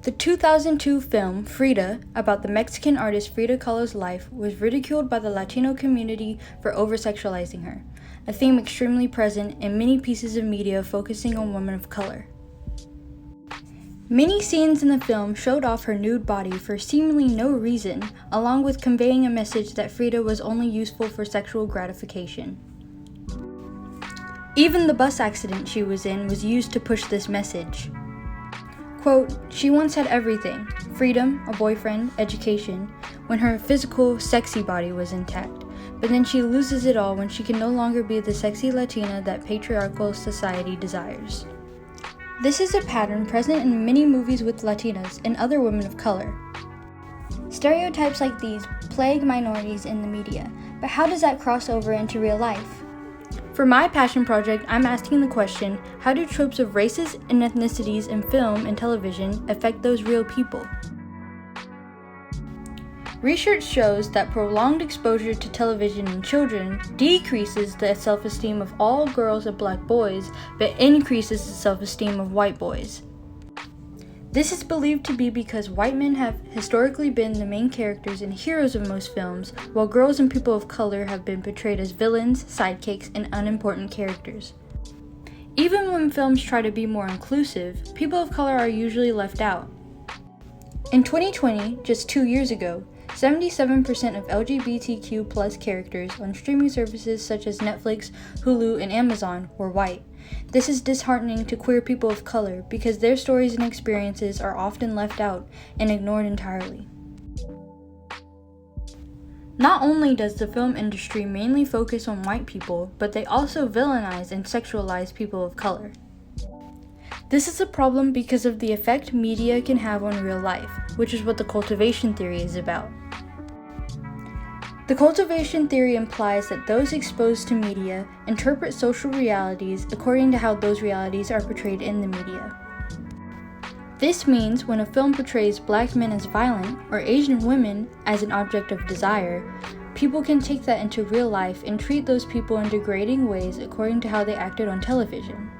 The 2002 film Frida, about the Mexican artist Frida Kahlo's life, was ridiculed by the Latino community for over-sexualizing her, a theme extremely present in many pieces of media focusing on women of color. Many scenes in the film showed off her nude body for seemingly no reason, along with conveying a message that Frida was only useful for sexual gratification. Even the bus accident she was in was used to push this message. Quote, "She once had everything, freedom, a boyfriend, education, when her physical, sexy body was intact, but then she loses it all when she can no longer be the sexy Latina that patriarchal society desires." This is a pattern present in many movies with Latinas and other women of color. Stereotypes like these plague minorities in the media, but how does that cross over into real life? For my passion project, I'm asking the question, how do tropes of races and ethnicities in film and television affect those real people? Research shows that prolonged exposure to television in children decreases the self-esteem of all girls and black boys, but increases the self-esteem of white boys. This is believed to be because white men have historically been the main characters and heroes of most films, while girls and people of color have been portrayed as villains, sidekicks, and unimportant characters. Even when films try to be more inclusive, people of color are usually left out. In 2020, just 2 years ago, 77% of LGBTQ+ characters on streaming services such as Netflix, Hulu, and Amazon were white. This is disheartening to queer people of color because their stories and experiences are often left out and ignored entirely. Not only does the film industry mainly focus on white people, but they also villainize and sexualize people of color. This is a problem because of the effect media can have on real life, which is what the cultivation theory is about. The cultivation theory implies that those exposed to media interpret social realities according to how those realities are portrayed in the media. This means when a film portrays black men as violent or Asian women as an object of desire, people can take that into real life and treat those people in degrading ways according to how they acted on television.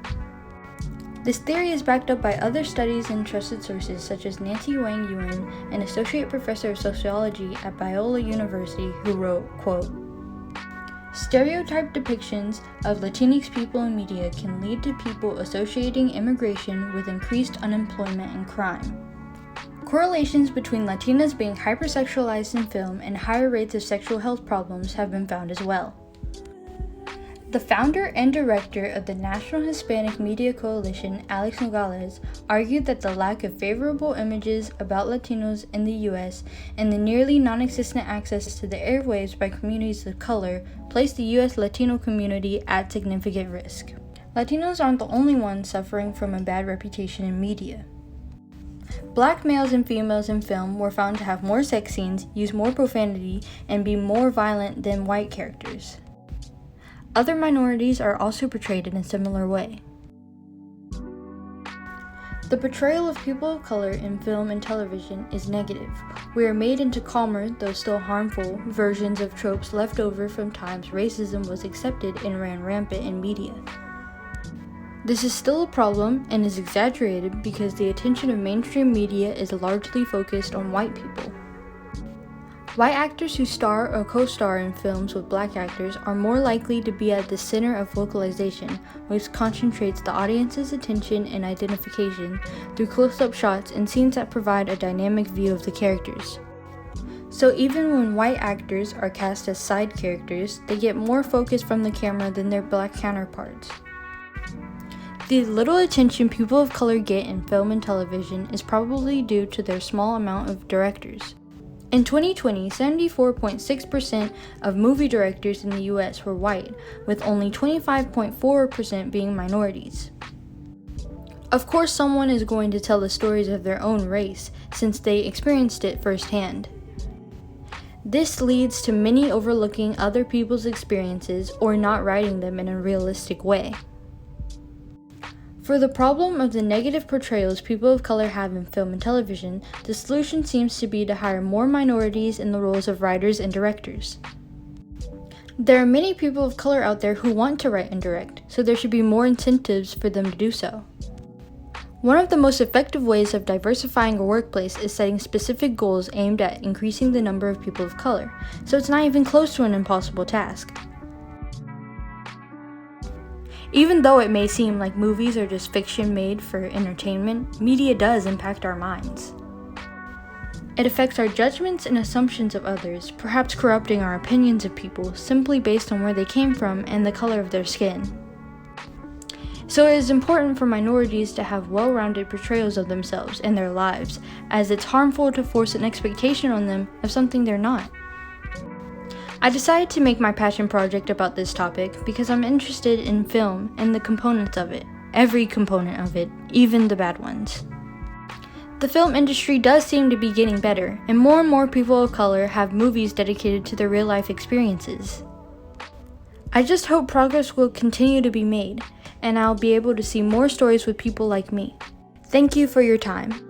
This theory is backed up by other studies and trusted sources such as Nancy Wang Yuan, an associate professor of sociology at Biola University, who wrote, quote, "Stereotyped depictions of Latinx people in media can lead to people associating immigration with increased unemployment and crime. Correlations between Latinas being hypersexualized in film and higher rates of sexual health problems have been found as well." The founder and director of the National Hispanic Media Coalition, Alex Nogales, argued that the lack of favorable images about Latinos in the U.S. and the nearly non-existent access to the airwaves by communities of color placed the U.S. Latino community at significant risk. Latinos aren't the only ones suffering from a bad reputation in media. Black males and females in film were found to have more sex scenes, use more profanity, and be more violent than white characters. Other minorities are also portrayed in a similar way. The portrayal of people of color in film and television is negative. We are made into calmer, though still harmful, versions of tropes left over from times racism was accepted and ran rampant in media. This is still a problem and is exaggerated because the attention of mainstream media is largely focused on white people. White actors who star or co-star in films with black actors are more likely to be at the center of focalization, which concentrates the audience's attention and identification through close-up shots and scenes that provide a dynamic view of the characters. So even when white actors are cast as side characters, they get more focus from the camera than their black counterparts. The little attention people of color get in film and television is probably due to their small amount of directors. In 2020, 74.6% of movie directors in the US were white, with only 25.4% being minorities. Of course, someone is going to tell the stories of their own race, since they experienced it firsthand. This leads to many overlooking other people's experiences or not writing them in a realistic way. For the problem of the negative portrayals people of color have in film and television, the solution seems to be to hire more minorities in the roles of writers and directors. There are many people of color out there who want to write and direct, so there should be more incentives for them to do so. One of the most effective ways of diversifying a workplace is setting specific goals aimed at increasing the number of people of color, so it's not even close to an impossible task. Even though it may seem like movies are just fiction made for entertainment, media does impact our minds. It affects our judgments and assumptions of others, perhaps corrupting our opinions of people simply based on where they came from and the color of their skin. So it is important for minorities to have well-rounded portrayals of themselves and their lives, as it's harmful to force an expectation on them of something they're not. I decided to make my passion project about this topic because I'm interested in film and the components of it, every component of it, even the bad ones. The film industry does seem to be getting better, and more people of color have movies dedicated to their real-life experiences. I just hope progress will continue to be made, and I'll be able to see more stories with people like me. Thank you for your time.